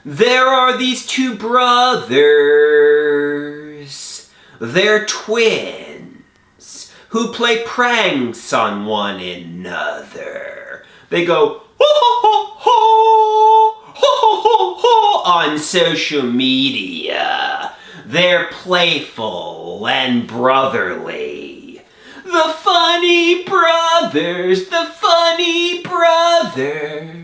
There are these two brothers. They're twins who play pranks on one another. They go, ho ho ho ho, ho ho ho on social media. They're playful and brotherly. The funny brothers, the funny brothers.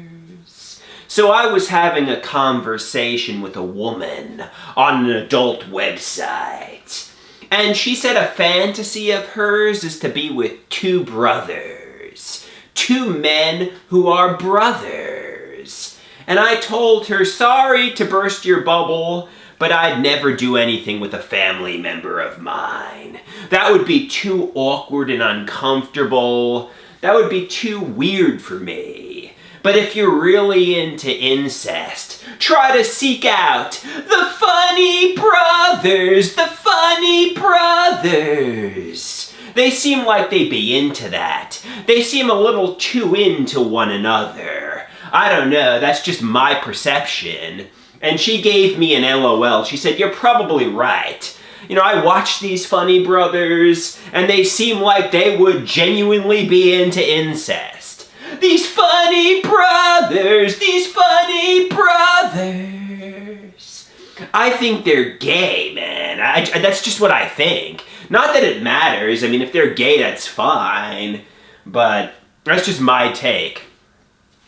So I was having a conversation with a woman on an adult website, and she said a fantasy of hers is to be with two brothers, two men who are brothers. And I told her, sorry to burst your bubble, but I'd never do anything with a family member of mine. That would be too awkward and uncomfortable. That would be too weird for me. But if you're really into incest, try to seek out the funny brothers, the funny brothers. They seem like they'd be into that. They seem a little too into one another. I don't know, that's just my perception. And she gave me an LOL. She said, you're probably right. You know, I watch these funny brothers, and they seem like they would genuinely be into incest. These funny brothers, these funny brothers. I think they're gay, man. That's just what I think. Not that it matters. I mean, if they're gay, that's fine. But that's just my take.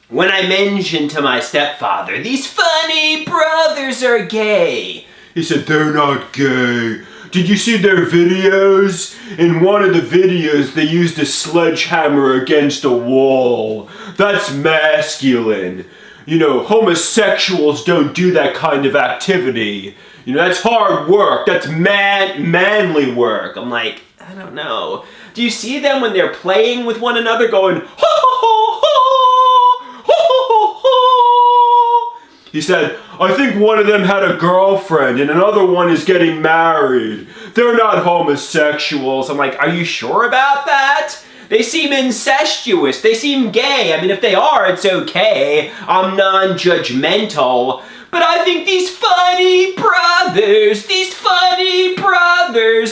When I mentioned to my stepfather, these funny brothers are gay, he said, they're not gay. Did you see their videos? In one of the videos, they used a sledgehammer against a wall. That's masculine. You know, homosexuals don't do that kind of activity. You know, that's hard work. That's manly work. I'm like, I don't know. Do you see them when they're playing with one another going, ho ho ho ho? He said, I think one of them had a girlfriend and another one is getting married. They're not homosexuals. I'm like, are you sure about that? They seem incestuous. They seem gay. I mean, if they are, it's okay. I'm non-judgmental. But I think these funny brothers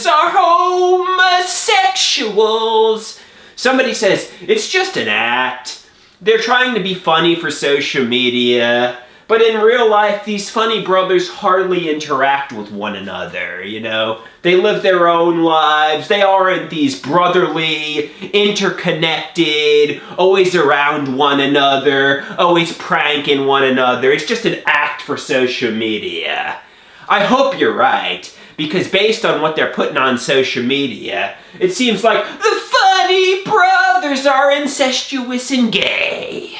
are homosexuals. Somebody says, it's just an act. They're trying to be funny for social media. But in real life, these funny brothers hardly interact with one another, you know? They live their own lives. They aren't these brotherly, interconnected, always around one another, always pranking one another. It's just an act for social media. I hope you're right, because based on what they're putting on social media, it seems like the funny brothers are incestuous and gay.